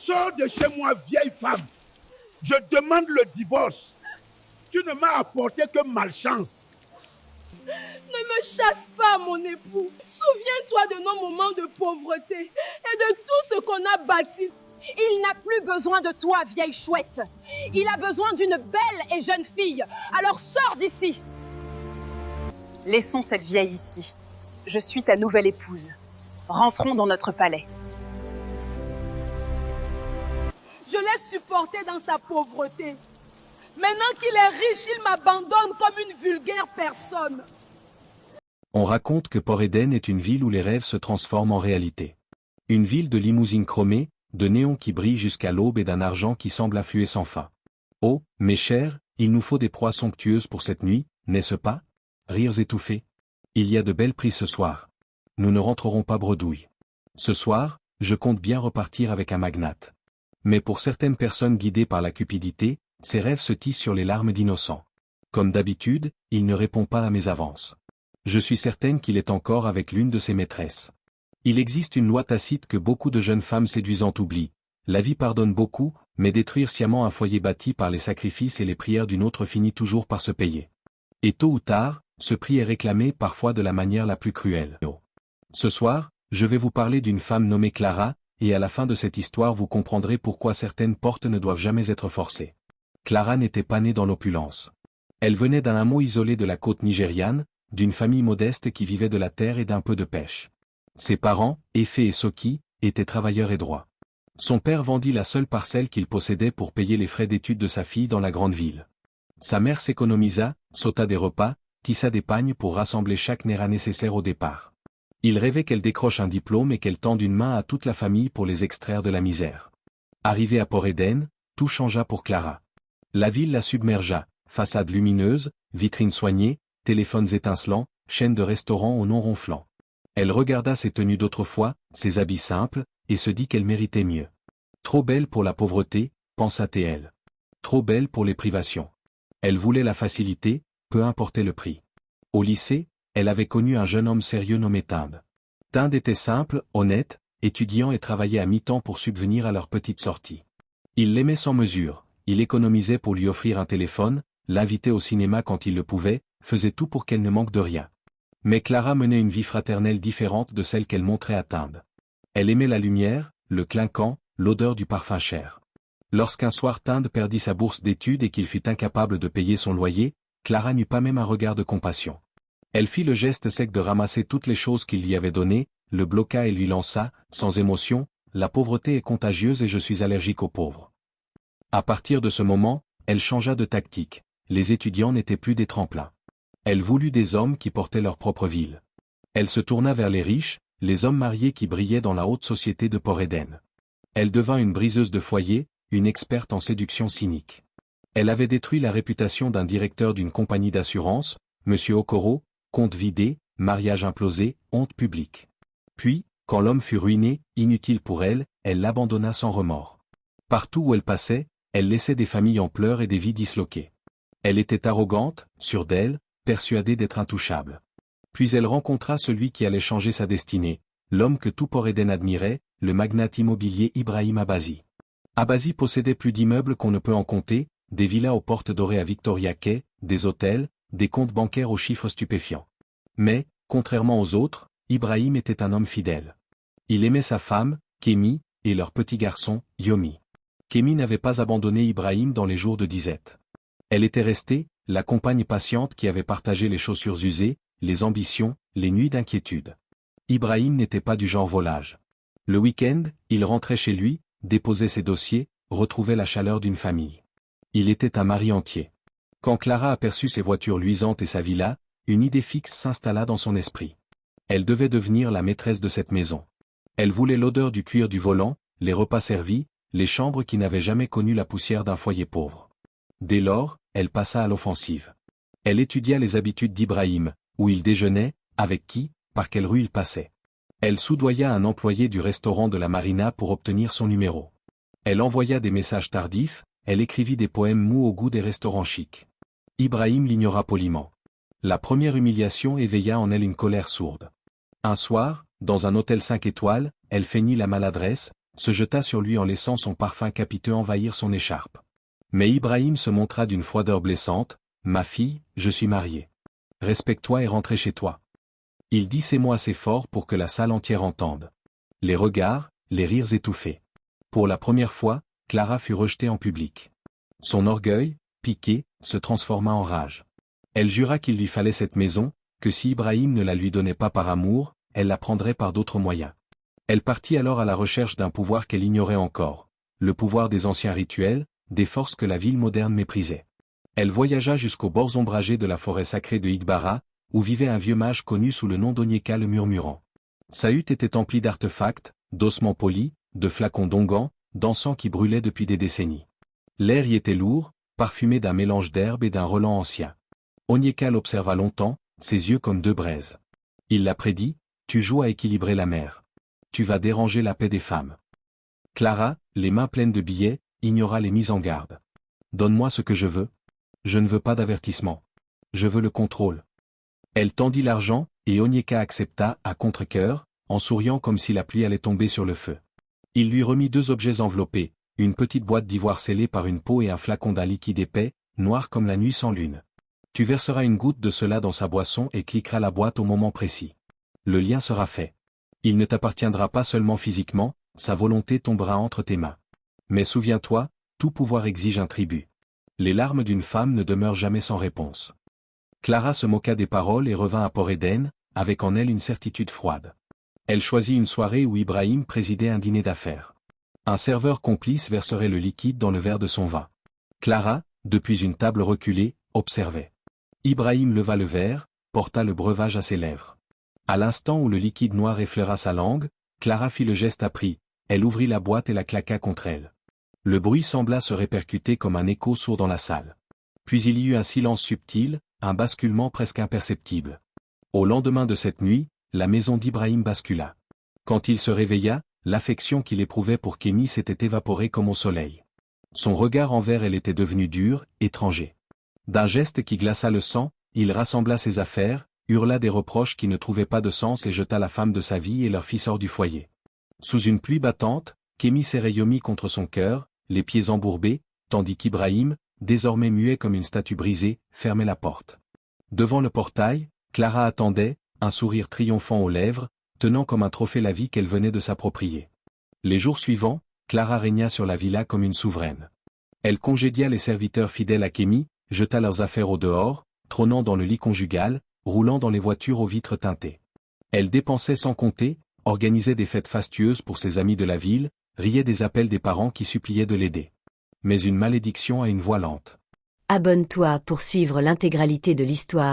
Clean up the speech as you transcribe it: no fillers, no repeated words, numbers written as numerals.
Sors de chez moi, vieille femme. Je demande le divorce. Tu ne m'as apporté que malchance. Ne me chasse pas, mon époux. Souviens-toi de nos moments de pauvreté et de tout ce qu'on a bâti. Il n'a plus besoin de toi, vieille chouette. Il a besoin d'une belle et jeune fille. Alors sors d'ici. Laissons cette vieille ici. Je suis ta nouvelle épouse. Rentrons dans notre palais. Je l'ai supporté dans sa pauvreté. Maintenant qu'il est riche, il m'abandonne comme une vulgaire personne. On raconte que Port Eden est une ville où les rêves se transforment en réalité. Une ville de limousines chromées, de néons qui brillent jusqu'à l'aube et d'un argent qui semble affluer sans fin. Oh, mes chers, il nous faut des proies somptueuses pour cette nuit, n'est-ce pas? Rires étouffés. Il y a de belles prises ce soir. Nous ne rentrerons pas bredouilles. Ce soir, je compte bien repartir avec un magnate. Mais pour certaines personnes guidées par la cupidité, ces rêves se tissent sur les larmes d'innocents. Comme d'habitude, il ne répond pas à mes avances. Je suis certaine qu'il est encore avec l'une de ses maîtresses. Il existe une loi tacite que beaucoup de jeunes femmes séduisantes oublient. La vie pardonne beaucoup, mais détruire sciemment un foyer bâti par les sacrifices et les prières d'une autre finit toujours par se payer. Et tôt ou tard, ce prix est réclamé parfois de la manière la plus cruelle. Ce soir, je vais vous parler d'une femme nommée Clara, et à la fin de cette histoire vous comprendrez pourquoi certaines portes ne doivent jamais être forcées. Clara n'était pas née dans l'opulence. Elle venait d'un hameau isolé de la côte nigériane, d'une famille modeste qui vivait de la terre et d'un peu de pêche. Ses parents, Effé et Soki, étaient travailleurs et droits. Son père vendit la seule parcelle qu'il possédait pour payer les frais d'études de sa fille dans la grande ville. Sa mère s'économisa, sauta des repas, tissa des pagnes pour rassembler chaque naira nécessaire au départ. Il rêvait qu'elle décroche un diplôme et qu'elle tende une main à toute la famille pour les extraire de la misère. Arrivée à Port Eden, tout changea pour Clara. La ville la submergea, façades lumineuses, vitrines soignées, téléphones étincelants, chaînes de restaurants aux noms ronflants. Elle regarda ses tenues d'autrefois, ses habits simples, et se dit qu'elle méritait mieux. Trop belle pour la pauvreté, pensa-t-elle. Trop belle pour les privations. Elle voulait la facilité, peu importait le prix. Au lycée, elle avait connu un jeune homme sérieux nommé Tinde. Tinde était simple, honnête, étudiant et travaillait à mi-temps pour subvenir à leurs petites sorties. Il l'aimait sans mesure, il économisait pour lui offrir un téléphone, l'invitait au cinéma quand il le pouvait, faisait tout pour qu'elle ne manque de rien. Mais Clara menait une vie fraternelle différente de celle qu'elle montrait à Tinde. Elle aimait la lumière, le clinquant, l'odeur du parfum cher. Lorsqu'un soir Tinde perdit sa bourse d'études et qu'il fut incapable de payer son loyer, Clara n'eut pas même un regard de compassion. Elle fit le geste sec de ramasser toutes les choses qu'il lui avait données, le bloqua et lui lança, sans émotion, « La pauvreté est contagieuse et je suis allergique aux pauvres. » À partir de ce moment, elle changea de tactique. Les étudiants n'étaient plus des tremplins. Elle voulut des hommes qui portaient leur propre ville. Elle se tourna vers les riches, les hommes mariés qui brillaient dans la haute société de Port Eden. Elle devint une briseuse de foyer, une experte en séduction cynique. Elle avait détruit la réputation d'un directeur d'une compagnie d'assurance, M. Okoro, compte vidé, mariage implosé, honte publique. Puis, quand l'homme fut ruiné, inutile pour elle, elle l'abandonna sans remords. Partout où elle passait, elle laissait des familles en pleurs et des vies disloquées. Elle était arrogante, sûre d'elle, persuadée d'être intouchable. Puis elle rencontra celui qui allait changer sa destinée, l'homme que tout Port Eden admirait, le magnate immobilier Ibrahim Abazi. Abazi possédait plus d'immeubles qu'on ne peut en compter, des villas aux portes dorées à Victoria Quay, des hôtels, des comptes bancaires aux chiffres stupéfiants. Mais, contrairement aux autres, Ibrahim était un homme fidèle. Il aimait sa femme, Kémi, et leur petit garçon, Yomi. Kémi n'avait pas abandonné Ibrahim dans les jours de disette. Elle était restée, la compagne patiente qui avait partagé les chaussures usées, les ambitions, les nuits d'inquiétude. Ibrahim n'était pas du genre volage. Le week-end, il rentrait chez lui, déposait ses dossiers, retrouvait la chaleur d'une famille. Il était un mari entier. Quand Clara aperçut ses voitures luisantes et sa villa, une idée fixe s'installa dans son esprit. Elle devait devenir la maîtresse de cette maison. Elle voulait l'odeur du cuir du volant, les repas servis, les chambres qui n'avaient jamais connu la poussière d'un foyer pauvre. Dès lors, elle passa à l'offensive. Elle étudia les habitudes d'Ibrahim, où il déjeunait, avec qui, par quelle rue il passait. Elle soudoya un employé du restaurant de la Marina pour obtenir son numéro. Elle envoya des messages tardifs, elle écrivit des poèmes mous au goût des restaurants chics. Ibrahim l'ignora poliment. La première humiliation éveilla en elle une colère sourde. Un soir, dans un hôtel 5 étoiles, elle feignit la maladresse, se jeta sur lui en laissant son parfum capiteux envahir son écharpe. Mais Ibrahim se montra d'une froideur blessante. « Ma fille, je suis marié. Respecte-toi et rentre chez toi. » Il dit ces mots assez fort pour que la salle entière entende. Les regards, les rires étouffés. Pour la première fois, Clara fut rejetée en public. Son orgueil, piqué, se transforma en rage. Elle jura qu'il lui fallait cette maison, que si Ibrahim ne la lui donnait pas par amour, elle la prendrait par d'autres moyens. Elle partit alors à la recherche d'un pouvoir qu'elle ignorait encore, le pouvoir des anciens rituels, des forces que la ville moderne méprisait. Elle voyagea jusqu'aux bords ombragés de la forêt sacrée de Igbara, où vivait un vieux mage connu sous le nom d'Onyeka le Murmurant. Sa hutte était emplie d'artefacts, d'ossements polis, de flacons d'onguents, d'encens qui brûlaient depuis des décennies. L'air y était lourd, parfumé d'un mélange d'herbes et d'un relent ancien. Onyeka l'observa longtemps, ses yeux comme deux braises. Il la prédit, « Tu joues à équilibrer la mer. Tu vas déranger la paix des femmes. » Clara, les mains pleines de billets, ignora les mises en garde. « Donne-moi ce que je veux. Je ne veux pas d'avertissement. Je veux le contrôle. » Elle tendit l'argent, et Onyeka accepta, à contre-cœur, en souriant comme si la pluie allait tomber sur le feu. Il lui remit 2 objets enveloppés, une petite boîte d'ivoire scellée par une peau et un flacon d'un liquide épais, noir comme la nuit sans lune. Tu verseras une goutte de cela dans sa boisson et cliqueras la boîte au moment précis. Le lien sera fait. Il ne t'appartiendra pas seulement physiquement, sa volonté tombera entre tes mains. Mais souviens-toi, tout pouvoir exige un tribut. Les larmes d'une femme ne demeurent jamais sans réponse. Clara se moqua des paroles et revint à Port-Eden, avec en elle une certitude froide. Elle choisit une soirée où Ibrahim présidait un dîner d'affaires. Un serveur complice verserait le liquide dans le verre de son vin. Clara, depuis une table reculée, observait. Ibrahim leva le verre, porta le breuvage à ses lèvres. À l'instant où le liquide noir effleura sa langue, Clara fit le geste appris, elle ouvrit la boîte et la claqua contre elle. Le bruit sembla se répercuter comme un écho sourd dans la salle. Puis il y eut un silence subtil, un basculement presque imperceptible. Au lendemain de cette nuit, la maison d'Ibrahim bascula. Quand il se réveilla, l'affection qu'il éprouvait pour Kémy s'était évaporée comme au soleil. Son regard envers elle était devenu dur, étranger. D'un geste qui glaça le sang, il rassembla ses affaires, hurla des reproches qui ne trouvaient pas de sens et jeta la femme de sa vie et leur fils hors du foyer. Sous une pluie battante, Kémy serrait Yomi contre son cœur, les pieds embourbés, tandis qu'Ibrahim, désormais muet comme une statue brisée, fermait la porte. Devant le portail, Clara attendait, un sourire triomphant aux lèvres, tenant comme un trophée la vie qu'elle venait de s'approprier. Les jours suivants, Clara régna sur la villa comme une souveraine. Elle congédia les serviteurs fidèles à Kémy, jeta leurs affaires au dehors, trônant dans le lit conjugal, roulant dans les voitures aux vitres teintées. Elle dépensait sans compter, organisait des fêtes fastueuses pour ses amis de la ville, riait des appels des parents qui suppliaient de l'aider. Mais une malédiction a une voix lente. Abonne-toi pour suivre l'intégralité de l'histoire.